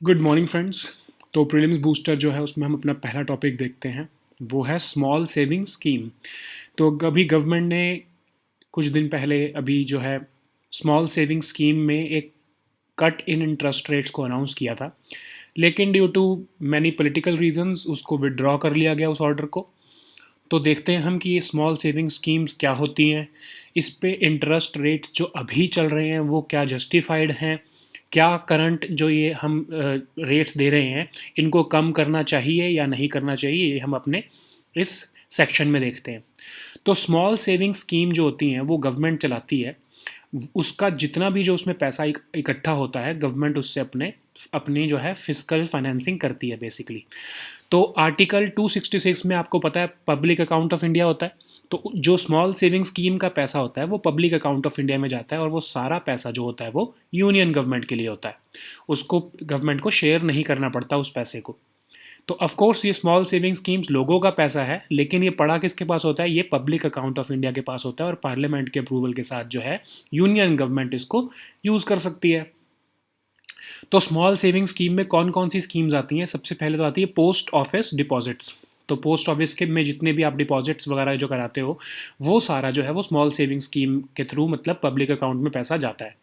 Good morning friends. तो prelims booster जो है उसमें हम अपना पहला टॉपिक देखते हैं। वो है स्मॉल सेविंग स्कीम। तो अभी गवर्नमेंट ने कुछ दिन पहले अभी जो है स्मॉल सेविंग स्कीम में एक कट इन इंटरेस्ट रेट्स को अनाउंस किया था, लेकिन due to many political reasons उसको विड्रॉ कर लिया गया उस ऑर्डर को। तो देखते हैं हम कि ये स्मॉल सेविंग स्कीम्स क्या होती हैं, इस पे इंटरेस्ट रेट्स जो अभी चल रहे हैं वो क्या जस्टिफाइड हैं, क्या करंट जो ये हम रेट्स दे रहे हैं इनको कम करना चाहिए या नहीं करना चाहिए, ये हम अपने इस सेक्शन में देखते हैं। तो स्मॉल सेविंग स्कीम जो होती हैं वो गवर्नमेंट चलाती है। उसका जितना भी जो उसमें पैसा इकट्ठा होता है गवर्नमेंट उससे अपने अपनी जो है फिजिकल फाइनेंसिंग करती है बेसिकली। तो आर्टिकल 266 में आपको पता है पब्लिक अकाउंट ऑफ इंडिया होता है। तो जो स्मॉल सेविंग स्कीम का पैसा होता है वो पब्लिक अकाउंट ऑफ इंडिया में जाता है और वो सारा पैसा जो होता है वो यूनियन गवर्नमेंट के लिए होता है। उसको गवर्नमेंट को शेयर नहीं करना पड़ता उस पैसे को। तो ऑफ कोर्स ये स्मॉल सेविंग स्कीम्स लोगों का पैसा है, लेकिन ये पड़ा किसके पास होता है? ये पब्लिक अकाउंट ऑफ इंडिया के पास होता है और पार्लियामेंट के अप्रूवल के साथ जो है यूनियन गवर्नमेंट इसको यूज़ कर सकती है। तो स्मॉल सेविंग स्कीम में कौन कौन सी स्कीम्स आती हैं? सबसे पहले तो आती है पोस्ट ऑफिस डिपॉजिट्स। तो पोस्ट ऑफिस के में जितने भी आप डिपॉजिट्स वगैरह जो कराते हो वो सारा जो है वो स्मॉल सेविंग स्कीम के थ्रू मतलब पब्लिक अकाउंट में पैसा जाता है।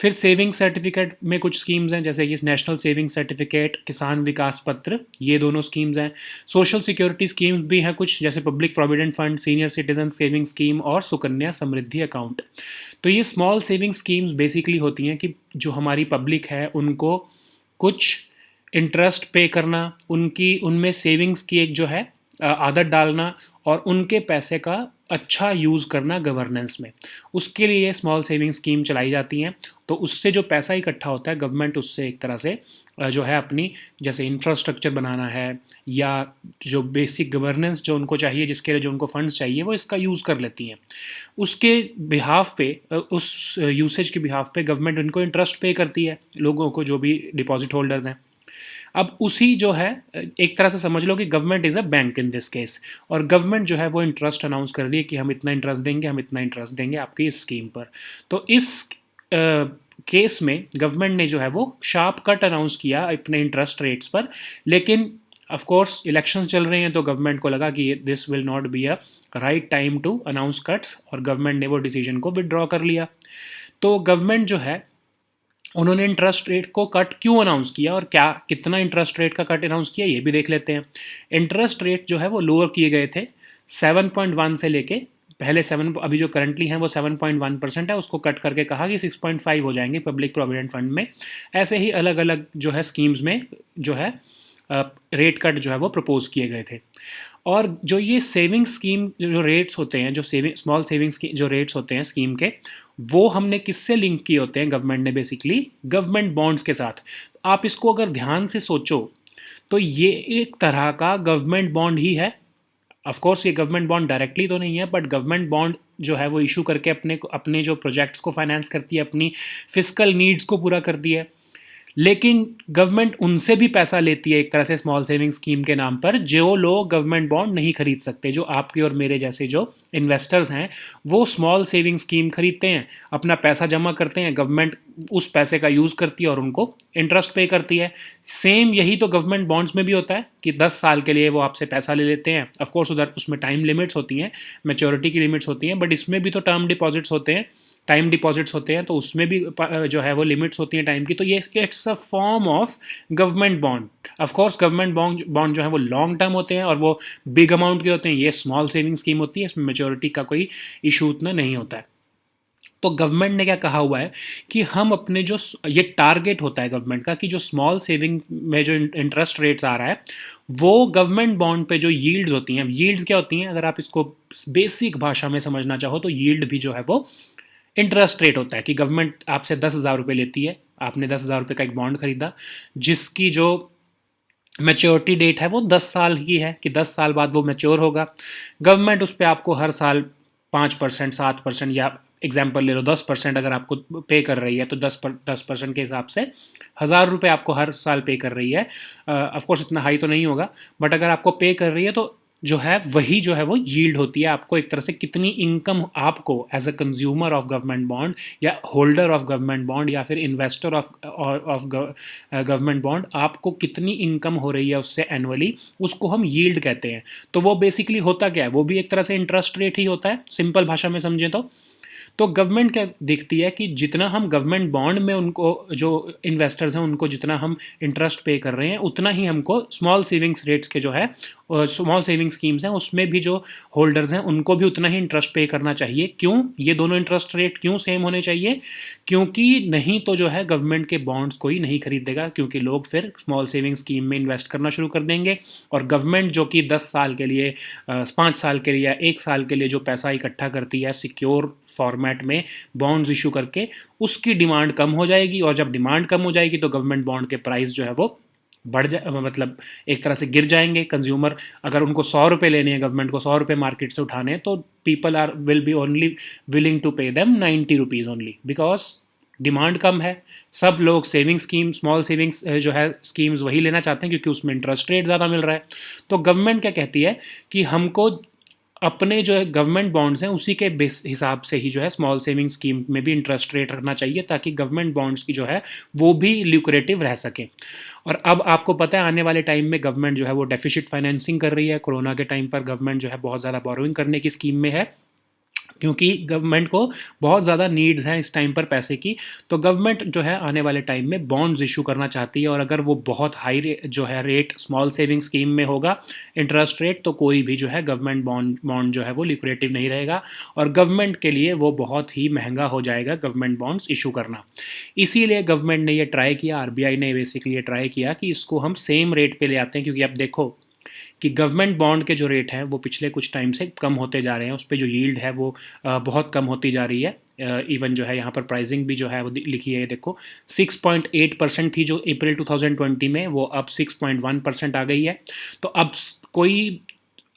फिर सेविंग सर्टिफिकेट में कुछ स्कीम्स हैं, जैसे कि नेशनल सेविंग सर्टिफिकेट, किसान विकास पत्र, ये दोनों स्कीम्स हैं। सोशल सिक्योरिटी स्कीम्स भी हैं कुछ, जैसे public provident fund, senior citizen saving scheme और सुकन्या समृद्धि अकाउंट। तो ये स्मॉल सेविंग स्कीम्स बेसिकली होती हैं कि जो हमारी पब्लिक है उनको कुछ इंटरेस्ट पे करना, उनकी उनमें सेविंग्स की एक जो है आदत डालना और उनके पैसे का अच्छा यूज़ करना गवर्नेंस में, उसके लिए स्मॉल सेविंग स्कीम चलाई जाती हैं। तो उससे जो पैसा इकट्ठा होता है गवर्नमेंट उससे एक तरह से जो है अपनी जैसे इंफ्रास्ट्रक्चर बनाना है या जो बेसिक गवर्नेंस जो उनको चाहिए, जिसके लिए जो उनको फंड्स चाहिए, वो इसका यूज़ कर लेती हैं। उसके बिहाफ पे उस यूसेज के बिहाफ पे गवर्नमेंट उनको इंटरेस्ट पे करती है, लोगों को जो भी डिपॉजिट होल्डर्स हैं। अब उसी जो है एक तरह से समझ लो कि government is a bank in this case, और गवर्नमेंट जो है वो इंटरेस्ट अनाउंस कर रही है कि हम इतना इंटरेस्ट देंगे, हम इतना इंटरेस्ट देंगे आपकी इस स्कीम पर। तो इस केस में गवर्नमेंट ने जो है वो शार्प कट अनाउंस किया अपने इंटरेस्ट रेट्स पर। लेकिन ऑफ कोर्स इलेक्शंस चल रहे हैं तो गवर्नमेंट को लगा कि this will not be a right time to announce cuts, और गवर्नमेंट ने वो डिसीजन को विड्रॉ कर लिया। तो गवर्नमेंट जो है उन्होंने इंटरेस्ट रेट को कट क्यों अनाउंस किया और क्या कितना इंटरेस्ट रेट का कट अनाउंस किया ये भी देख लेते हैं। इंटरेस्ट रेट जो है वो लोअर किए गए थे 7.1 से लेके पहले 7, अभी जो करंटली हैं वो 7.1% है, उसको कट करके कहा कि 6.5 हो जाएंगे पब्लिक प्रोविडेंट फंड में। ऐसे ही अलग अलग जो है स्कीम्स में जो है रेट कट जो है वो प्रपोज किए गए थे। और जो ये सेविंग स्कीम जो रेट्स होते हैं, जो सेविंग स्मॉल सेविंग्स की जो रेट्स होते हैं स्कीम के, वो हमने किससे लिंक किए होते हैं? गवर्नमेंट ने बेसिकली गवर्नमेंट बॉन्ड्स के साथ। आप इसको अगर ध्यान से सोचो तो ये एक तरह का गवर्नमेंट बॉन्ड ही है। ऑफ कोर्स ये गवर्नमेंट बॉन्ड डायरेक्टली तो नहीं है, बट गवर्नमेंट बॉन्ड जो है वो इशू करके अपने जो प्रोजेक्ट्स को फाइनेंस करती है, अपनी फिजिकल नीड्स को पूरा करती है। लेकिन गवर्नमेंट उनसे भी पैसा लेती है एक तरह से स्मॉल सेविंग स्कीम के नाम पर, जो लोग गवर्नमेंट बॉन्ड नहीं खरीद सकते। जो आपके और मेरे जैसे जो इन्वेस्टर्स हैं वो स्मॉल सेविंग स्कीम खरीदते हैं, अपना पैसा जमा करते हैं, गवर्नमेंट उस पैसे का यूज़ करती है और उनको इंटरेस्ट पे करती है। सेम यही तो गवर्नमेंट बॉन्ड्स में भी होता है कि 10 साल के लिए वो आपसे पैसा ले लेते हैं। ऑफकोर्स उधर उसमें टाइम लिमिट्स होती हैं, मैच्योरिटी की लिमिट्स होती हैं, बट इसमें भी तो टर्म डिपॉजिट्स होते हैं, टाइम डिपॉजिट्स होते हैं, तो उसमें भी जो है वो लिमिट्स होती हैं टाइम की। तो ये it's a form of government bond. Of course government bond जो है वो लॉन्ग टर्म होते हैं और वो बिग अमाउंट के होते हैं। ये स्मॉल सेविंग स्कीम होती है, इसमें मेच्योरिटी का कोई इशू उतना नहीं होता है। तो गवर्नमेंट ने क्या कहा हुआ है कि हम अपने जो ये टारगेट होता है गवर्नमेंट का कि जो स्मॉल सेविंग में जो इंटरेस्ट रेट्स आ रहा है वो गवर्नमेंट बॉन्ड पे जो यील्ड्स होती हैं, यील्ड्स क्या होती हैं अगर आप इसको बेसिक भाषा में समझना चाहो तो यील्ड भी जो है वो इंटरेस्ट रेट होता है कि गवर्नमेंट आपसे 10,000 रुपये लेती है, आपने 10,000 रुपये का एक बॉन्ड खरीदा जिसकी जो मैच्योरिटी डेट है वो 10 साल की है कि 10 साल बाद वो मैच्योर होगा। गवर्नमेंट उस पर आपको हर साल 5%, 7% या एग्जाम्पल ले लो 10% अगर आपको पे कर रही है तो 10% के हिसाब से 1,000 रुपये आपको हर साल पे कर रही है। ऑफकोर्स इतना हाई तो नहीं होगा, बट अगर आपको पे कर रही है तो जो है वही जो है वो यील्ड होती है आपको, एक तरह से कितनी इनकम आपको as a consumer of government bond या होल्डर ऑफ गवर्नमेंट बॉन्ड या फिर इन्वेस्टर ऑफ गवर्नमेंट बॉन्ड, आपको कितनी इनकम हो रही है उससे एनुअली, उसको हम यील्ड कहते हैं। तो वो बेसिकली होता क्या है, वो भी एक तरह से इंटरेस्ट रेट ही होता है, सिंपल भाषा में समझें तो गवर्नमेंट क्या देखती है कि जितना हम गवर्नमेंट बॉन्ड में उनको, जो इन्वेस्टर्स हैं उनको जितना हम इंटरेस्ट पे कर रहे हैं, उतना ही हमको स्मॉल सेविंग्स रेट्स के जो है स्मॉल सेविंग स्कीम्स हैं उसमें भी जो होल्डर्स हैं उनको भी उतना ही इंटरेस्ट पे करना चाहिए। क्यों ये दोनों इंटरेस्ट रेट क्यों सेम होने चाहिए? क्योंकि नहीं तो जो है गवर्नमेंट के बॉन्ड्स कोई नहीं खरीदेगा, क्योंकि लोग फिर स्मॉल सेविंग स्कीम में इन्वेस्ट करना शुरू कर देंगे, और गवर्नमेंट जो कि 10 साल के लिए 5 साल के लिए या 1 साल के लिए जो पैसा इकट्ठा करती है सिक्योर फॉर्मेट में बॉन्ड्स इशू करके, उसकी डिमांड कम हो जाएगी, और जब डिमांड कम हो जाएगी तो गवर्नमेंट बॉन्ड के प्राइस जो है वो बढ़ जाए, मतलब एक तरह से गिर जाएंगे। कंज्यूमर अगर उनको 100 रुपये लेने हैं, गवर्नमेंट को 100 रुपये मार्केट से उठाने हैं, तो people are will be only willing to pay them 90 rupees only, because demand कम है। सब लोग सेविंग स्कीम, स्मॉल सेविंग्स जो है स्कीम्स वही लेना चाहते हैं क्योंकि उसमें इंटरेस्ट रेट ज़्यादा मिल रहा है। तो गवर्नमेंट क्या कहती है कि हमको अपने जो है गवर्नमेंट बॉन्ड्स हैं उसी के बेस हिसाब से ही जो है स्मॉल सेविंग स्कीम में भी इंटरेस्ट रेट रखना चाहिए, ताकि गवर्नमेंट बॉन्ड्स की जो है वो भी ल्यूक्रेटिव रह सके। और अब आपको पता है आने वाले टाइम में गवर्नमेंट जो है वो डेफिसिट फाइनेंसिंग कर रही है। कोरोना के टाइम पर गवर्नमेंट जो है बहुत ज़्यादा बोरोइंग करने की स्कीम में है, क्योंकि गवर्नमेंट को बहुत ज़्यादा नीड्स हैं इस टाइम पर पैसे की। तो गवर्नमेंट जो है आने वाले टाइम में बॉन्ड्स इशू करना चाहती है, और अगर वो बहुत हाई जो है रेट स्मॉल सेविंग स्कीम में होगा इंटरेस्ट रेट, तो कोई भी जो है गवर्नमेंट बॉन्ड जो है वो लिक्विडेटिव नहीं रहेगा, और गवर्नमेंट के लिए वो बहुत ही महंगा हो जाएगा गवर्नमेंट बॉन्ड्स इशू करना। इसीलिए गवर्नमेंट ने ये ट्राई किया, आरबीआई ने बेसिकली ये ट्राई किया कि इसको हम सेम रेट पे ले आते हैं, क्योंकि अब देखो कि गवर्नमेंट बॉन्ड के जो रेट हैं वो पिछले कुछ टाइम से कम होते जा रहे हैं, उस पर जो यील्ड है वो बहुत कम होती जा रही है। इवन जो है यहाँ पर प्राइसिंग भी जो है वो लिखी है, देखो 6.8% थी जो अप्रैल 2020 में, वो अब 6.1% आ गई है। तो अब कोई,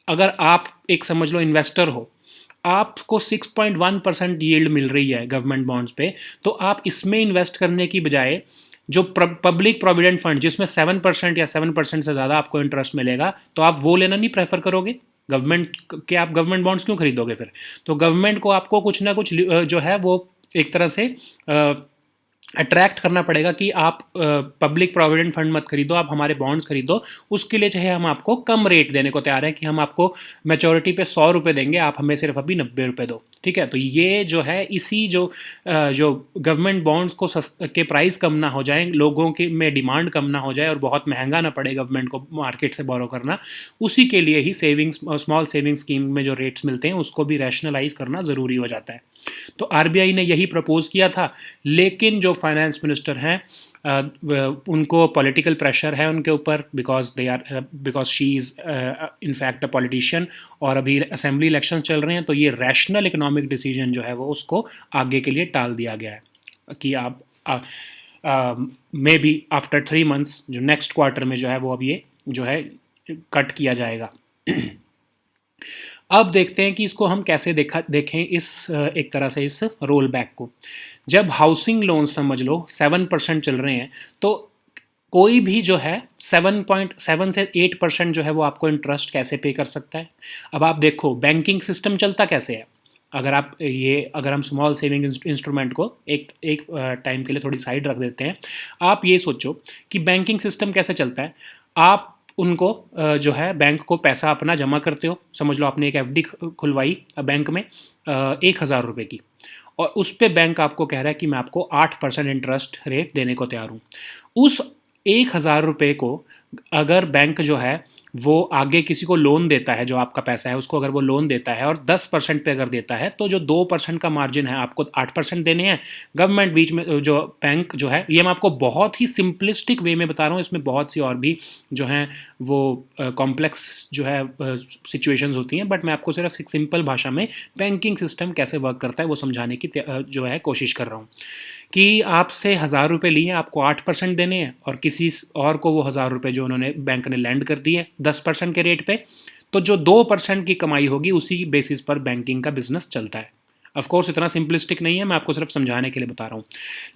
अगर आप एक समझ लो इन्वेस्टर हो, आपको 6.1% यील्ड मिल रही है गवर्नमेंट बॉन्ड्स पे, तो आप इसमें इन्वेस्ट करने की बजाय जो पब्लिक प्रोविडेंट फंड जिसमें 7% या 7% से ज़्यादा आपको इंटरेस्ट मिलेगा, तो आप वो लेना नहीं प्रेफर करोगे गवर्नमेंट के? आप गवर्नमेंट बॉन्ड्स क्यों खरीदोगे फिर? तो गवर्नमेंट को आपको कुछ ना कुछ जो है वो एक तरह से अट्रैक्ट करना पड़ेगा कि आप पब्लिक प्रोविडेंट फंड मत खरीदो, आप हमारे बॉन्ड्स खरीदो। उसके लिए चाहे हम आपको कम रेट देने को तैयार हैं कि हम आपको मैच्योरिटी पे 100 रुपये देंगे, आप हमें सिर्फ अभी 90 रुपये दो, ठीक है? तो ये जो है इसी जो गवर्नमेंट बॉन्ड्स को के प्राइस कम ना हो जाए, लोगों की में डिमांड कम ना हो जाए और बहुत महंगा ना पड़े गवर्नमेंट को मार्केट से बोरो करना, उसी के लिए ही सेविंग्स, स्मॉल सेविंग स्कीम में जो रेट्स मिलते हैं उसको भी रैशनलाइज करना ज़रूरी हो जाता है। तो आरबीआई ने यही प्रपोज किया था, लेकिन जो फाइनेंस मिनिस्टर हैं उनको पॉलिटिकल प्रेशर है उनके ऊपर, because she is in fact a politician, और अभी असेंबली इलेक्शन चल रहे हैं, तो ये रैशनल इकोनॉमिक डिसीजन जो है वो उसको आगे के लिए टाल दिया गया है कि आप मे बी आफ्टर 3 मंथ्स जो नेक्स्ट क्वार्टर में जो है वो अब ये जो है कट किया जाएगा। अब देखते हैं कि इसको हम कैसे देखें इस एक तरह से इस रोल बैक को। जब हाउसिंग लोन समझ लो 7% चल रहे हैं, तो कोई भी जो है 7.7 से 8% जो है वो आपको इंटरेस्ट कैसे पे कर सकता है? अब आप देखो बैंकिंग सिस्टम चलता कैसे है। अगर हम स्मॉल सेविंग इंस्ट्रूमेंट को एक टाइम के लिए थोड़ी साइड रख देते हैं, आप ये सोचो कि बैंकिंग सिस्टम कैसे चलता है। आप उनको जो है बैंक को पैसा अपना जमा करते हो, समझ लो आपने एक एफडी खुलवाई बैंक में 1,000 रुपये की, और उस पर बैंक आपको कह रहा है कि मैं आपको 8% इंटरेस्ट रेट देने को तैयार हूँ। उस 1,000 रुपये को अगर बैंक जो है वो आगे किसी को लोन देता है, जो आपका पैसा है उसको अगर वो लोन देता है और 10% पे अगर देता है, तो जो 2% का मार्जिन है आपको 8% देने हैं। गवर्नमेंट बीच में जो बैंक जो है, ये मैं आपको बहुत ही सिंपलिस्टिक वे में बता रहा हूँ, इसमें बहुत सी और भी जो हैं वो कॉम्प्लेक्स जो है सिचुएशंस होती हैं, बट मैं आपको सिर्फ एक सिंपल भाषा में बैंकिंग सिस्टम कैसे वर्क करता है वो समझाने की जो है कोशिश कर रहा हूँ। कि आपसे 1,000 रुपये लिए, आपको 8% देने हैं, और किसी और को वो 1,000 रुपये जो उन्होंने बैंक ने लैंड कर दिए 10% के रेट पे, तो जो 2% की कमाई होगी उसी बेसिस पर बैंकिंग का बिजनेस चलता है। ऑफ कोर्स इतना सिंपलिस्टिक नहीं है, मैं आपको सिर्फ समझाने के लिए बता रहा हूँ।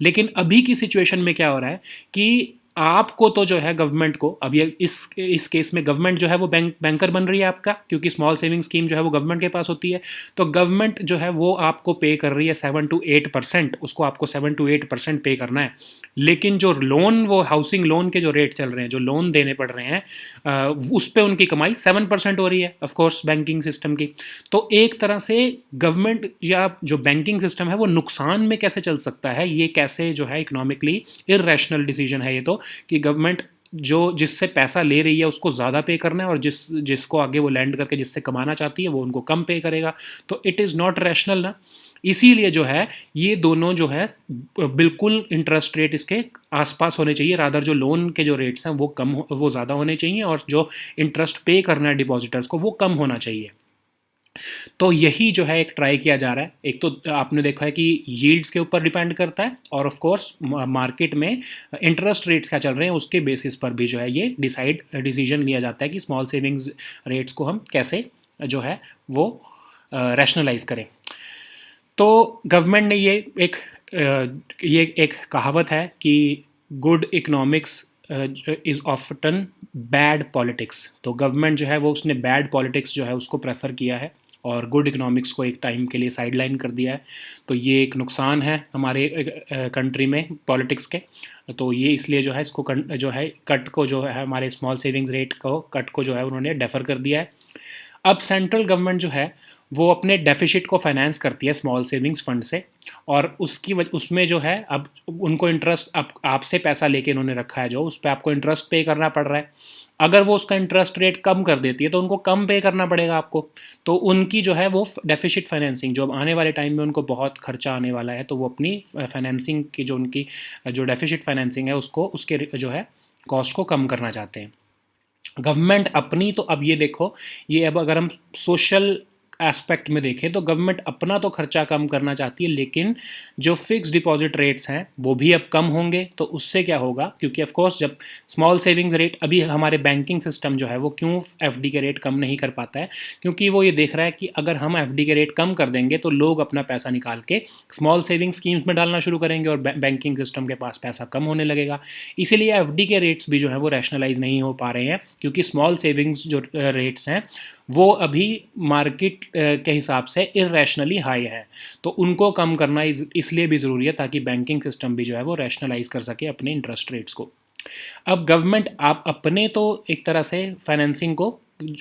लेकिन अभी की सिचुएशन में क्या हो रहा है कि आपको तो जो है गवर्नमेंट को, अब ये इस केस में गवर्नमेंट जो है वो बैंकर बन रही है आपका, क्योंकि स्मॉल सेविंग स्कीम जो है वो गवर्नमेंट के पास होती है। तो गवर्नमेंट जो है वो आपको पे कर रही है 7 to 8%, उसको आपको 7 to 8% पे करना है। लेकिन जो लोन, वो हाउसिंग लोन के जो रेट चल रहे हैं, जो लोन देने पड़ रहे हैं, उस पर उनकी कमाई 7% हो रही है ऑफकोर्स बैंकिंग सिस्टम की। तो एक तरह से गवर्नमेंट या जो बैंकिंग सिस्टम है वो नुकसान में कैसे चल सकता है, ये कैसे जो है इकोनॉमिकली इररेशनल डिसीजन है ये तो, कि गवर्नमेंट जो जिससे पैसा ले रही है उसको ज़्यादा पे करना है, और जिसको आगे वो लैंड करके जिससे कमाना चाहती है वो उनको कम पे करेगा। तो इट इज़ नॉट रैशनल ना। इसीलिए जो है ये दोनों जो है बिल्कुल इंटरेस्ट रेट इसके आसपास होने चाहिए, रादर जो लोन के जो रेट्स हैं वो ज़्यादा होने चाहिए, और जो इंटरेस्ट पे करना है डिपॉजिटर्स को वो कम होना चाहिए। तो यही जो है एक ट्राई किया जा रहा है। एक तो आपने देखा है कि यील्ड्स के ऊपर डिपेंड करता है, और ऑफ कोर्स मार्केट में इंटरेस्ट रेट्स क्या चल रहे हैं उसके बेसिस पर भी जो है ये डिसीजन लिया जाता है कि स्मॉल सेविंग्स रेट्स को हम कैसे जो है वो रैशनलाइज करें। तो गवर्नमेंट ने ये एक कहावत है कि good economics is often bad politics. तो गवर्नमेंट जो है वो उसने बैड पॉलिटिक्स जो है उसको प्रेफर किया है, और गुड इकोनॉमिक्स को एक टाइम के लिए साइड लाइन कर दिया है। तो ये एक नुकसान है हमारे कंट्री में पॉलिटिक्स के। तो ये इसलिए जो है इसको जो है कट को जो है हमारे स्मॉल सेविंग्स रेट को कट को जो है उन्होंने डेफर कर दिया है। अब सेंट्रल गवर्नमेंट जो है वो अपने डेफिसिट को फाइनेंस करती है स्मॉल सेविंग्स फंड से, और उसमें जो है अब उनको इंटरेस्ट, अब आपसे पैसा लेके इन्होंने रखा है जो, उस पर आपको इंटरेस्ट पे करना पड़ रहा है। अगर वो उसका इंटरेस्ट रेट कम कर देती है तो उनको कम पे करना पड़ेगा आपको। तो उनकी जो है वो डेफिसिट फाइनेंसिंग, जो अब आने वाले टाइम में उनको बहुत खर्चा आने वाला है, तो वो अपनी फाइनेंसिंग की जो उनकी जो डेफिसिट फाइनेंसिंग है उसको, उसके जो है कॉस्ट को कम करना चाहते हैं गवर्नमेंट अपनी। तो अब ये देखो, ये अब अगर हम सोशल एस्पेक्ट में देखें तो गवर्नमेंट अपना तो खर्चा कम करना चाहती है, लेकिन जो फिक्स डिपॉजिट रेट्स हैं वो भी अब कम होंगे। तो उससे क्या होगा, क्योंकि ऑफ कोर्स जब स्मॉल सेविंग्स रेट, अभी हमारे बैंकिंग सिस्टम जो है वो क्यों एफडी के रेट कम नहीं कर पाता है, क्योंकि वो ये देख रहा है कि अगर हम एफडी के रेट कम कर देंगे तो लोग अपना पैसा निकाल के स्मॉल सेविंग स्कीम्स में डालना शुरू करेंगे, और बैंकिंग सिस्टम के पास पैसा कम होने लगेगा। इसीलिए एफडी के रेट्स भी जो है वो रैशनलाइज नहीं हो पा रहे हैं, क्योंकि स्मॉल सेविंग्स जो रेट्स हैं वो अभी मार्केट के हिसाब से इररेशनली हाई है। तो उनको कम करना इसलिए भी ज़रूरी है ताकि बैंकिंग सिस्टम भी जो है वो रैशनलाइज कर सके अपने इंटरेस्ट रेट्स को। अब गवर्नमेंट आप अपने तो एक तरह से फाइनेंसिंग को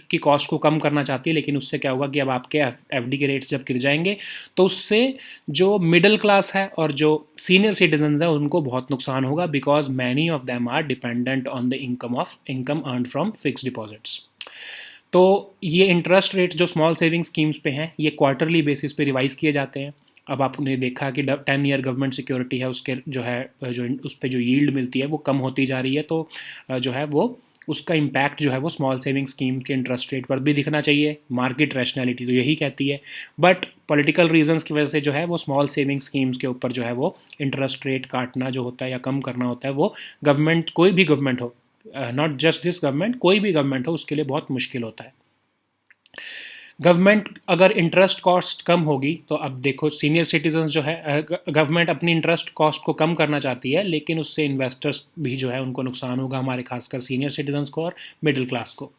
की कॉस्ट को कम करना चाहती है, लेकिन उससे क्या होगा कि अब आपके एफडी के रेट्स जब गिर जाएंगे तो उससे जो मिडिल क्लास है और जो सीनियर सिटीजन है उनको बहुत नुकसान होगा, because many of them are dependent on the income earn from fix deposits. तो ये इंटरेस्ट रेट जो स्मॉल सेविंग स्कीम्स पे हैं ये क्वार्टरली बेसिस पे रिवाइज़ किए जाते हैं। अब आपने देखा कि 10 ईयर गवर्नमेंट सिक्योरिटी है उसके जो है जो उस पर जो यील्ड मिलती है वो कम होती जा रही है। तो जो है वो उसका इम्पैक्ट जो है वो स्मॉल सेविंग स्कीम के इंटरेस्ट रेट पर भी दिखना चाहिए। मार्केट रैशनैलिटी तो यही कहती है, बट पॉलिटिकल रीजंस की वजह से जो है वो स्मॉल सेविंग स्कीम्स के ऊपर जो है वो इंटरेस्ट रेट काटना जो होता है या कम करना होता है वो गवर्नमेंट, कोई भी गवर्नमेंट हो, नॉट जस्ट दिस गवर्नमेंट, कोई भी गवर्नमेंट हो, उसके लिए बहुत मुश्किल होता है। गवर्नमेंट अगर इंटरेस्ट कॉस्ट कम होगी तो अब देखो सीनियर सिटीजन्स जो है, गवर्नमेंट अपनी इंटरेस्ट कॉस्ट को कम करना चाहती है, लेकिन उससे इन्वेस्टर्स भी जो है उनको नुकसान होगा, हमारे खासकर सीनियर सिटीजन्स को और मिडिल क्लास को।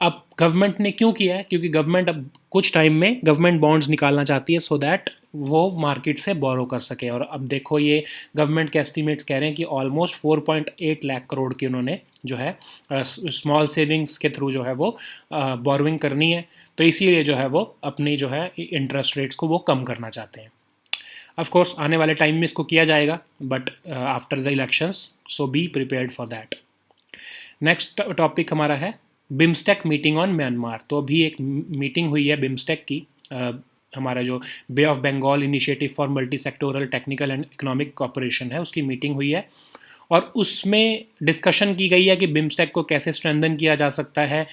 अब गवर्नमेंट ने क्यों किया है, क्योंकि गवर्नमेंट अब कुछ टाइम में गवर्नमेंट बॉन्ड्स निकालना चाहती है सो दैट वो मार्केट से बोरो कर सके। और अब देखो ये गवर्नमेंट के एस्टिमेट्स कह रहे हैं कि ऑलमोस्ट 4.8 लाख करोड़ की उन्होंने जो है स्मॉल सेविंग्स के थ्रू जो है वो बोरोइंग करनी है। तो इसीलिए जो है वो अपनी जो है इंटरेस्ट रेट्स को वो कम करना चाहते हैं। ऑफ कोर्स आने वाले टाइम में इसको किया जाएगा, but after the elections, so be prepared for that. Next topic हमारा है बिम्स्टेक मीटिंग ऑन म्यांमार। तो अभी एक मीटिंग हुई है बिम्स्टेक की, हमारा जो bay of Bengal initiative for multi sectoral technical and economic cooperation है उसकी मीटिंग हुई है, और उसमें डिस्कशन की गई है कि बिम्स्टेक को कैसे स्ट्रेंथन किया जा सकता है,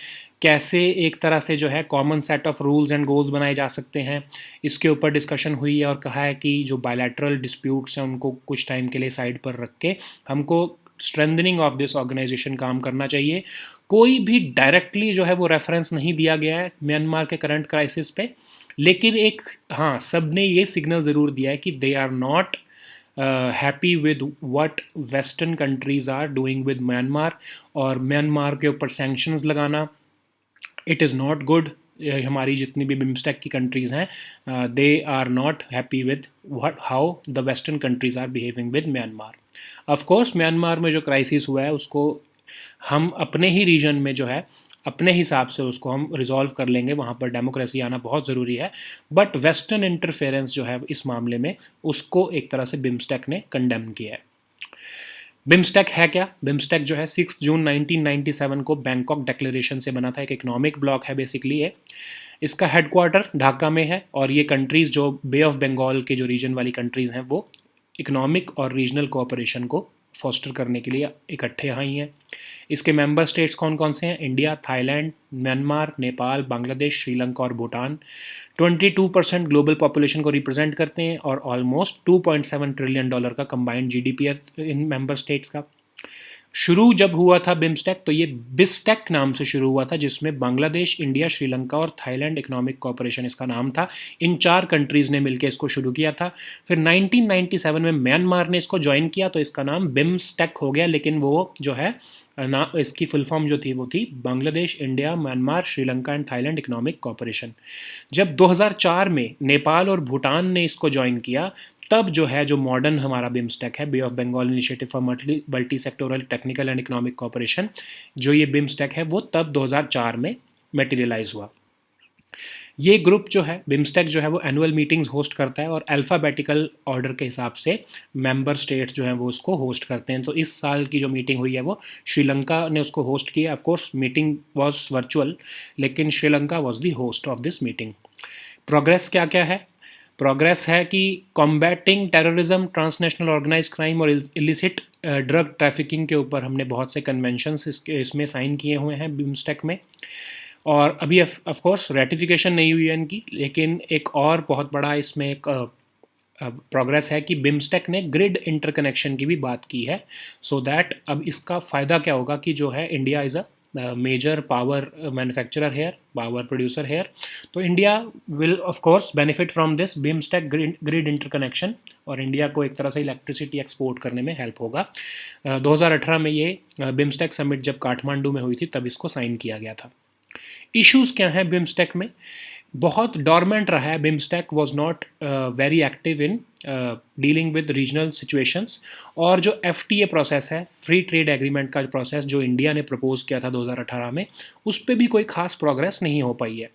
कैसे एक तरह से जो है common set of rules and goals बनाए जा सकते हैं। इसके ऊपर डिस्कशन हुई है और कहा है कि जो बायलैटरल डिस्प्यूट्स हैं उनको कुछ टाइम के लिए साइड पर रख के हमको स्ट्रेंथनिंग ऑफ दिस ऑर्गेनाइजेशन काम करना चाहिए। कोई भी डायरेक्टली जो है वो रेफरेंस नहीं दिया गया है म्यांमार के करंट क्राइसिस पे, लेकिन एक हाँ सब ने ये सिग्नल ज़रूर दिया है कि they are not happy with what western countries are doing with Myanmar, और म्यांमार के ऊपर सैंक्शंस लगाना, इट इज़ नॉट गुड। हमारी जितनी भी बिम्स्टेक की कंट्रीज़ हैं, they are not happy with what how the western countries are behaving with Myanmar. Of course Myanmar में जो क्राइसिस हुआ है उसको हम अपने ही रीजन में जो है अपने हिसाब से उसको हम रिजॉल्व कर लेंगे, वहाँ पर डेमोक्रेसी आना बहुत ज़रूरी है। बट वेस्टर्न इंटरफेरेंस जो है इस मामले में उसको एक तरह से बिम्स्टेक ने कंडेम किया है। बिम्स्टेक है क्या? बिम्स्टेक जो है 6 जून 1997 को बैंकॉक डिक्लेरेशन से बना था, एक इकोनॉमिक ब्लॉक है बेसिकली ये। इसका हेडक्वार्टर ढाका में है, और ये कंट्रीज़ जो बे ऑफ बंगाल के जो रीजन वाली कंट्रीज़ हैं वो इकोनॉमिक और रीजनल कोऑपरेशन को फॉस्टर करने के लिए इकट्ठे आई हैं। इसके मेंबर स्टेट्स कौन कौन से हैं? India, Thailand, Myanmar, Nepal, Bangladesh, Sri Lanka और भूटान। 22% ग्लोबल पॉपुलेशन को रिप्रेजेंट करते हैं, और ऑलमोस्ट $2.7 ट्रिलियन का कंबाइंड जीडीपी है इन मेंबर स्टेट्स का। शुरू जब हुआ था बिम्स्टेक तो ये बिस्टेक नाम से शुरू हुआ था, जिसमें बांग्लादेश, इंडिया, श्रीलंका और थाईलैंड इकोनॉमिक कोऑपरेशन इसका नाम था। इन 4 कंट्रीज़ ने मिलकर इसको शुरू किया था। फिर 1997 में म्यांमार ने इसको ज्वाइन किया तो इसका नाम बिम्स्टेक हो गया, लेकिन वो जो है ना इसकी फुल फॉर्म जो थी वो थी Bangladesh, India, Myanmar, Sri Lanka and Thailand economic cooperation. जब 2004 में नेपाल और भूटान ने इसको ज्वाइन किया तब जो है जो मॉडर्न हमारा बिम्स्टेक है, bay of Bengal initiative for multi sectoral technical and economic cooperation, जो ये बिम्स्टेक है वो तब 2004 में मटेरियलाइज हुआ। ये ग्रुप जो है बिम्स्टेक जो है वो एनुअल मीटिंग्स होस्ट करता है, और अल्फ़ाबेटिकल ऑर्डर के हिसाब से मेंबर स्टेट्स जो हैं वो उसको होस्ट करते हैं। तो इस साल की जो मीटिंग हुई है वो श्रीलंका ने उसको होस्ट किया। Of course meeting was virtual, लेकिन Sri Lanka was the host of this meeting. Progress क्या क्या है? प्रोग्रेस है कि combating terrorism, transnational organise crime और इलिसिट ड्रग ट्रैफिकिंग के ऊपर हमने बहुत से कन्वेंशंस इसमें साइन किए हुए हैं बिम्स्टेक में। और अभी ऑफ कोर्स रेटिफिकेशन नहीं हुई है इनकी, लेकिन एक और बहुत बड़ा इसमें एक प्रोग्रेस है कि बिम्स्टेक ने ग्रिड इंटरकनेक्शन की भी बात की है। सो दैट अब इसका फ़ायदा क्या होगा कि जो है India is a major power manufacturer here, power producer here, तो India will of course benefit from this BIMSTEC grid interconnection, और इंडिया को एक तरह से इलेक्ट्रिसिटी एक्सपोर्ट करने में हेल्प होगा। 2018 में ये बिम्स्टेक समिट जब काठमांडू में हुई थी तब इसको साइन किया गया था। इश्यूज़ क्या हैं बिम्स्टेक में? बहुत डॉर्मेंट रहा है। BIMSTEC was not very active in dealing with regional situations, और जो FTA प्रोसेस है, फ्री ट्रेड एग्रीमेंट का प्रोसेस जो इंडिया ने प्रपोज किया था 2018 में, उस पर भी कोई खास प्रोग्रेस नहीं हो पाई है।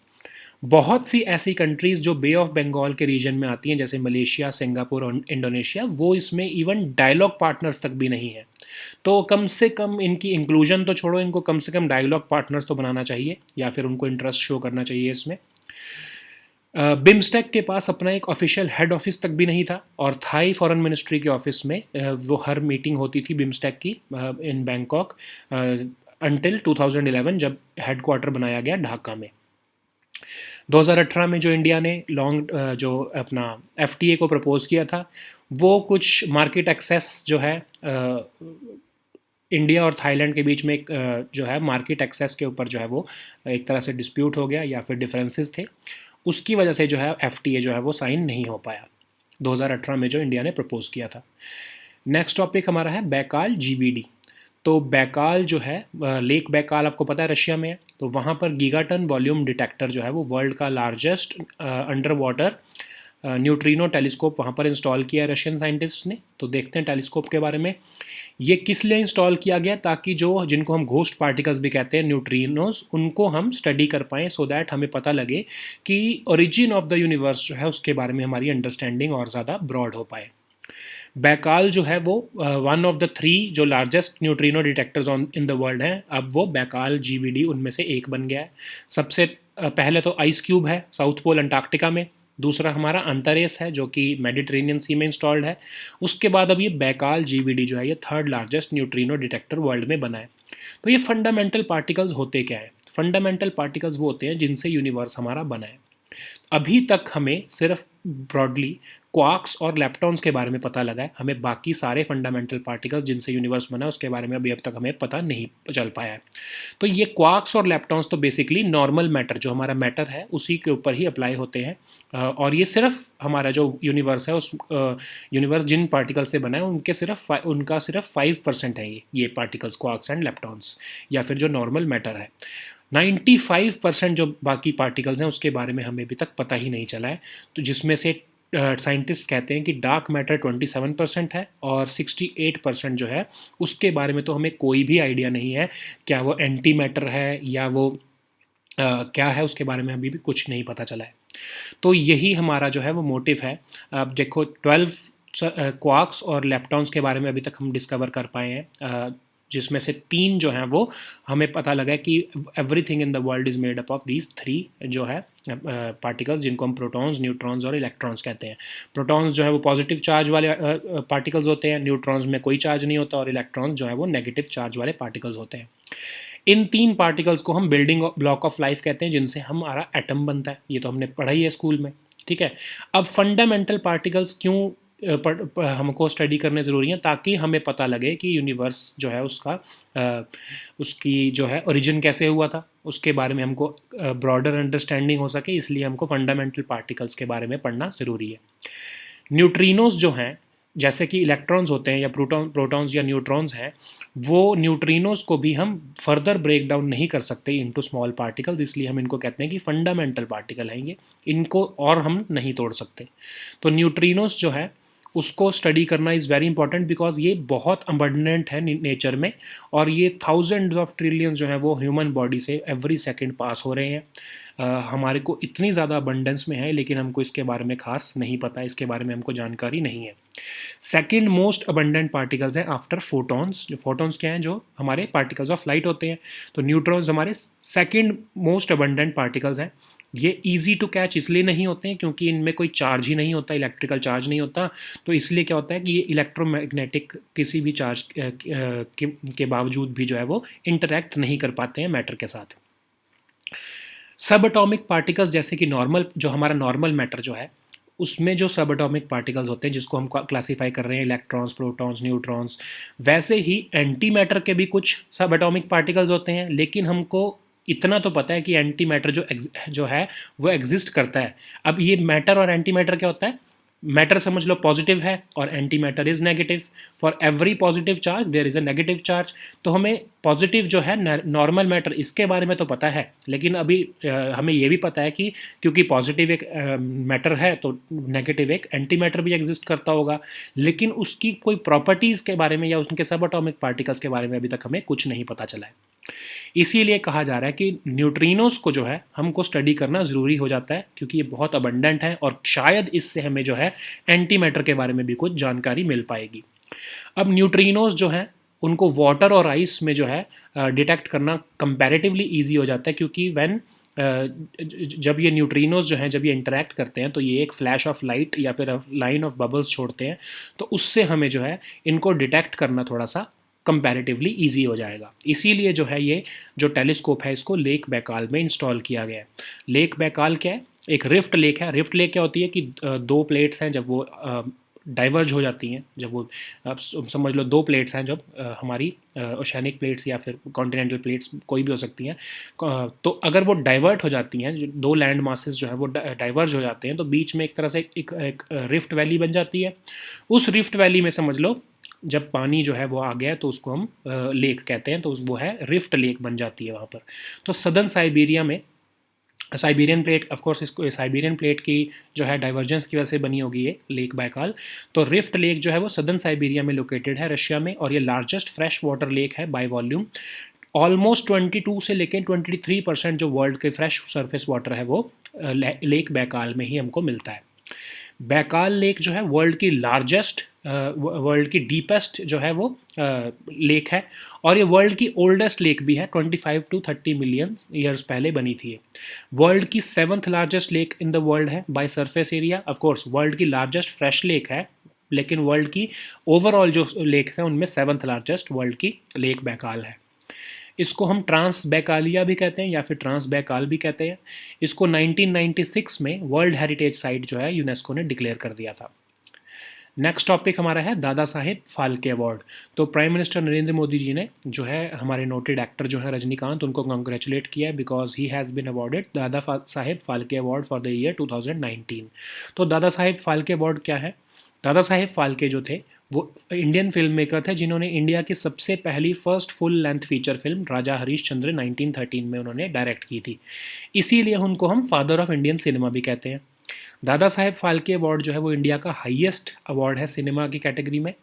बहुत सी ऐसी कंट्रीज़ जो बे ऑफ बंगाल के रीजन में आती हैं जैसे मलेशिया, सिंगापुर और इंडोनेशिया, वो इसमें इवन डायलॉग पार्टनर्स तक भी नहीं है। तो कम से कम इनकी इंक्लूजन तो छोड़ो, इनको कम से कम डायलॉग पार्टनर्स तो बनाना चाहिए, या फिर उनको इंटरेस्ट शो करना चाहिए इसमें। बिम्स्टेक के पास अपना एक ऑफिशियल हेड ऑफिस तक भी नहीं था, और थाई फॉरेन मिनिस्ट्री के ऑफिस में वो हर मीटिंग होती थी बिम्स्टेक की इन बैंकॉक अंटिल 2011 जब हेडक्वार्टर बनाया गया ढाका में। 2018 में जो इंडिया ने जो अपना FTA को प्रपोज किया था, वो कुछ मार्केट एक्सेस जो है इंडिया और थाईलैंड के बीच में एक जो है मार्केट एक्सेस के ऊपर जो है वो एक तरह से डिस्प्यूट हो गया, या फिर डिफरेंसेस थे, उसकी वजह से जो है FTA जो है वो साइन नहीं हो पाया 2018 में जो इंडिया ने प्रपोज किया था। नेक्स्ट टॉपिक हमारा है बैकाल GBD। तो बैकाल जो है लेक बैकाल आपको पता है रशिया में है, तो वहाँ पर गीगाटन वॉल्यूम डिटेक्टर जो है वो वर्ल्ड का largest under water neutrino telescope वहाँ पर इंस्टॉल किया है रशियन साइंटिस्ट ने। तो देखते हैं टेलीस्कोप के बारे में। ये किस लिए इंस्टॉल किया गया? ताकि जो जिनको हम घोस्ट पार्टिकल्स भी कहते हैं, न्यूट्रिनोस, उनको हम स्टडी कर पाएँ, सो दैट हमें पता लगे कि ओरिजिन ऑफ द यूनिवर्स जो है उसके बारे में हमारी अंडरस्टैंडिंग और ज़्यादा ब्रॉड हो पाए। बैकाल जो है वो वन ऑफ द 3 जो largest neutrino detectors in the world हैं, अब वो बैकाल GBD उनमें से एक बन गया है। सबसे पहले तो आइस क्यूब है साउथ पोल अंटार्कटिका में, दूसरा हमारा अंतरेस है जो कि मेडिटेरेनियन सी में इंस्टॉल्ड है, उसके बाद अब ये बैकाल GBD जो है ये 3rd largest neutrino detector world में बना है। तो ये फंडामेंटल पार्टिकल्स होते क्या है? फंडामेंटल पार्टिकल्स वो होते हैं जिनसे यूनिवर्स हमारा बना है। अभी तक हमें सिर्फ ब्रॉडली क्वार्क्स और लेप्टॉन्स के बारे में पता लगा है, हमें बाकी सारे फंडामेंटल पार्टिकल्स जिनसे यूनिवर्स बना है उसके बारे में अभी अब तक हमें पता नहीं चल पाया है। तो ये क्वार्क्स और लेप्टॉन्स तो बेसिकली नॉर्मल मैटर, जो हमारा मैटर है उसी के ऊपर ही अप्लाई होते हैं, और ये सिर्फ हमारा जो यूनिवर्स है उस यूनिवर्स जिन पार्टिकल से बना है उनका सिर्फ 5% है ये पार्टिकल्स, क्वार्क्स एंड लेप्टॉन्स, या फिर जो नॉर्मल मैटर है। 95% जो बाकी पार्टिकल्स हैं उसके बारे में हमें अभी तक पता ही नहीं चला है। तो जिसमें से साइंटिस्ट कहते हैं कि डार्क मैटर 27% है और 68% जो है उसके बारे में तो हमें कोई भी आइडिया नहीं है, क्या वो एंटी मैटर है या वो क्या है, उसके बारे में अभी भी कुछ नहीं पता चला है। तो यही हमारा जो है वो मोटिव है। अब देखो 12 क्वार्क्स और लेप्टॉन्स के बारे में अभी तक हम डिस्कवर कर पाए हैं, जिसमें से 3 जो हैं वो हमें पता लगा कि everything in the world is made up of these 3 जो है पार्टिकल्स, जिनको हम प्रोटॉन्स, न्यूट्रॉन्स और इलेक्ट्रॉन्स कहते हैं। प्रोटॉन्स जो है वो पॉजिटिव चार्ज वाले पार्टिकल्स होते हैं, न्यूट्रॉन्स में कोई चार्ज नहीं होता, और इलेक्ट्रॉन्स जो है वो नेगेटिव चार्ज वाले पार्टिकल्स होते हैं। इन 3 पार्टिकल्स को हम बिल्डिंग ब्लॉक ऑफ लाइफ कहते हैं, जिनसे हमारा एटम बनता है। ये तो हमने पढ़ा ही है स्कूल में, ठीक है। अब फंडामेंटल पार्टिकल्स क्यों हमको स्टडी करने ज़रूरी है, ताकि हमें पता लगे कि यूनिवर्स जो है उसकी जो है ओरिजिन कैसे हुआ था, उसके बारे में हमको ब्रॉडर अंडरस्टैंडिंग हो सके। इसलिए हमको फंडामेंटल पार्टिकल्स के बारे में पढ़ना ज़रूरी है। न्यूट्रिनोज जो हैं, जैसे कि इलेक्ट्रॉन्स होते हैं या प्रोटॉन्स या न्यूट्रॉन्स हैं, वो न्यूट्रिनोज को भी हम फर्दर ब्रेक डाउन नहीं कर सकते इनटू स्मॉल पार्टिकल्स, इसलिए हम इनको कहते हैं कि फंडामेंटल पार्टिकल हैं ये, इनको और हम नहीं तोड़ सकते। तो न्यूट्रिनोज जो है उसको स्टडी करना इज़ वेरी इंपॉर्टेंट, बिकॉज ये बहुत अबंडेंट है नेचर में, और ये थाउजेंड्स ऑफ ट्रिलियंस जो है वो ह्यूमन बॉडी से एवरी सेकेंड पास हो रहे हैं। हमारे को इतनी ज़्यादा अबंडेंस में है, लेकिन हमको इसके बारे में खास नहीं पता, इसके बारे में हमको जानकारी नहीं है। सेकेंड मोस्ट अबंडेंट पार्टिकल्स हैं आफ्टर फोटॉन्स। जो फोटॉन्स क्या हैं, जो हमारे पार्टिकल्स ऑफ लाइट होते हैं। तो न्यूट्रॉन्स हमारे सेकेंड मोस्ट अबंडेंट पार्टिकल्स हैं। ये ईजी टू कैच इसलिए नहीं होते हैं क्योंकि इनमें कोई चार्ज ही नहीं होता, इलेक्ट्रिकल चार्ज नहीं होता। तो इसलिए क्या होता है कि ये इलेक्ट्रोमैग्नेटिक किसी भी चार्ज के बावजूद भी जो है वो इंटरैक्ट नहीं कर पाते हैं मैटर के साथ। सब एटॉमिक पार्टिकल्स, जैसे कि जो हमारा नॉर्मल मैटर जो है, उसमें जो सब एटॉमिक पार्टिकल्स होते हैं जिसको हम क्लासीफाई कर रहे हैं इलेक्ट्रॉन्स, प्रोटॉन्स, न्यूट्रॉन्स, वैसे ही एंटी मैटर के भी कुछ सब एटॉमिक पार्टिकल्स होते हैं। लेकिन हमको इतना तो पता है कि एंटी मैटर जो है वो एग्जिस्ट करता है। अब ये मैटर और एंटी मैटर क्या होता है, मैटर समझ लो पॉजिटिव है और antimatter is negative. For every positive charge there is a negative charge. तो हमें पॉजिटिव जो है नॉर्मल मैटर, इसके बारे में तो पता है, लेकिन अभी हमें ये भी पता है कि क्योंकि पॉजिटिव एक मैटर है तो नेगेटिव एक एंटी मैटर भी एग्जिस्ट करता होगा, लेकिन उसकी कोई प्रॉपर्टीज़ के बारे में या उनके सब एटॉमिक पार्टिकल्स के बारे में अभी तक हमें कुछ नहीं पता चला है। इसीलिए कहा जा रहा है कि न्यूट्रिनोज को जो है हमको स्टडी करना ज़रूरी हो जाता है, क्योंकि ये बहुत अबंडेंट है और शायद इससे हमें जो है एंटी मैटर के बारे में भी कुछ जानकारी मिल पाएगी। अब न्यूट्रिनोज जो हैं उनको वाटर और आइस में जो है डिटेक्ट करना कंपैरेटिवली ईजी हो जाता है, क्योंकि जब ये न्यूट्रिनोज जो हैं जब ये इंटरेक्ट करते हैं तो ये एक फ्लैश ऑफ लाइट या फिर लाइन ऑफ बबल्स छोड़ते हैं, तो उससे हमें जो है इनको डिटेक्ट करना थोड़ा सा कंपैरेटिवली ईजी हो जाएगा। इसीलिए जो है ये जो टेलीस्कोप है इसको लेक बैकाल में इंस्टॉल किया गया है। लेक बैकाल क्या है, एक रिफ्ट लेक है। रिफ्ट लेक क्या होती है कि 2 प्लेट्स हैं, जब वो डाइवर्ज हो जाती हैं, जब वो आप समझ लो 2 प्लेट्स हैं, जब हमारी ओशैनिक प्लेट्स या फिर कॉन्टिनेंटल प्लेट्स कोई भी हो सकती हैं, तो अगर वो डाइवर्ट हो जाती हैं, जो 2 लैंड मासेस जो है वो डाइवर्ज हो जाते हैं, तो बीच में एक तरह से एक रिफ्ट वैली बन जाती है। उस रिफ्ट वैली में समझ लो जब पानी जो है वो आ गया तो उसको हम लेक कहते हैं, तो वो है रिफ्ट लेक बन जाती है वहाँ पर। तो सदर्न साइबेरिया में साइबेरियन प्लेट, ऑफ कोर्स इसको साइबेरियन प्लेट की जो है डाइवर्जेंस की वजह से बनी होगी ये लेक बैकाल। तो रिफ्ट लेक जो है वो सदर्न साइबेरिया में लोकेटेड है, रशिया में, और ये लार्जेस्ट फ्रेश वाटर लेक है बाय वॉल्यूम। ऑलमोस्ट 22 से लेकर 23% जो वर्ल्ड के फ्रेश सरफेस वाटर है वो लेक बैकाल में ही हमको मिलता है। बैकाल लेक जो है वर्ल्ड की डीपेस्ट जो है वो लेक है, और ये वर्ल्ड की ओल्डेस्ट लेक भी है। 25 to 30 मिलियन ईयर्स पहले बनी थी। वर्ल्ड की 7th largest lake in the world है by surface area. Of course world की लार्जेस्ट फ्रेश लेक है, लेकिन वर्ल्ड की ओवरऑल जो लेक्स हैं उनमें 7th लार्जेस्ट वर्ल्ड की लेक बैकाल है। इसको हम ट्रांस बैकालिया भी कहते हैं या फिर ट्रांस बैकाल भी कहते हैं। इसको 1996 में वर्ल्ड हेरिटेज साइट जो है यूनेस्को ने डिक्लेयर कर दिया था। नेक्स्ट टॉपिक हमारा है दादा साहेब फाल्के अवार्ड। तो प्राइम मिनिस्टर नरेंद्र मोदी जी ने जो है हमारे नोटेड एक्टर जो है रजनीकांत, उनको कॉन्ग्रेचुलेट किया है because he has been awarded Dada Saheb Phalke award for the year 2019। तो दादा साहेब फाल्के अवार्ड क्या है? दादा साहेब फाल्के जो थे वो इंडियन फिल्म मेकर थे जिन्होंने इंडिया की सबसे पहली first full length feature film Raja Harishchandra 1913 में उन्होंने डायरेक्ट की थी। इसीलिए उनको हम फादर ऑफ इंडियन सिनेमा भी कहते हैं। दादा साहेब फाल्के अवार्ड जो है वो इंडिया का हाईएस्ट अवार्ड है सिनेमा की कैटेगरी में,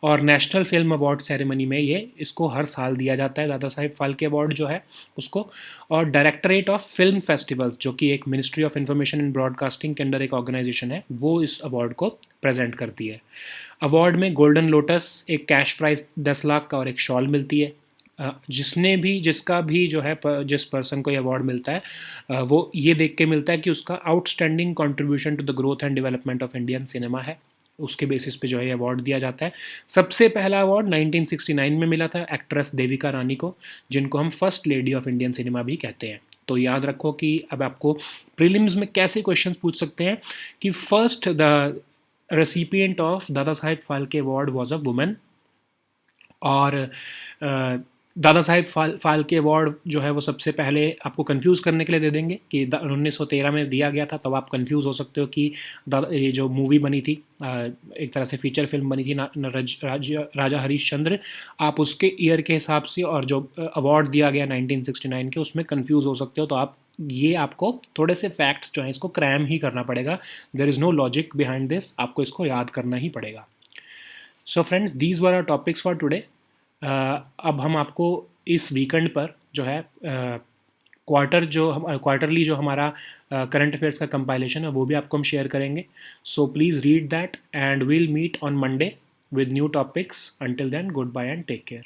और नेशनल फिल्म अवार्ड सेरेमनी में ये इसको हर साल दिया जाता है दादा साहेब फाल्के अवार्ड जो है उसको। और डायरेक्टरेट ऑफ फिल्म फेस्टिवल्स जो कि एक ministry of information and broadcasting के अंडर एक ऑर्गेनाइजेशन है, वो इस अवार्ड को प्रेजेंट करती है। अवार्ड में गोल्डन लोटस, एक कैश प्राइज़ 10 लाख का और एक शॉल मिलती है। जिसका भी जो है जिस पर्सन को ये अवार्ड मिलता है वो ये देख के मिलता है कि उसका outstanding contribution to the growth and development of Indian cinema है। उसके बेसिस पे जो है अवार्ड दिया जाता है। सबसे पहला अवार्ड 1969 में मिला था एक्ट्रेस देविका रानी को, जिनको हम first lady of Indian cinema भी कहते हैं। तो याद रखो कि अब आपको प्रीलिम्स में कैसे क्वेश्चंस पूछ सकते हैं कि first the recipient of Dada Saheb Phalke award was a women, और दादा साहेब फाल्के अवार्ड जो है वो सबसे पहले आपको कंफ्यूज करने के लिए दे देंगे कि 1913 में दिया गया था, तब आप कंफ्यूज हो सकते हो कि ये जो मूवी बनी थी एक तरह से फीचर फिल्म बनी थी राजा हरीशचंद्र, आप उसके ईयर के हिसाब से और जो अवार्ड दिया गया 1969 के उसमें कंफ्यूज हो सकते हो। तो आपको थोड़े से फैक्ट्स जो हैं इसको क्रैम ही करना पड़ेगा। There is no logic behind this, आपको इसको याद करना ही पड़ेगा। So friends, these were are topics for today. अब हम आपको इस वीकेंड पर जो है क्वार्टरली जो हमारा करंट अफेयर्स का कंपाइलेशन है वो भी आपको हम शेयर करेंगे। So please read that and we'll meet on Monday with new topics. Until then, goodbye and take care.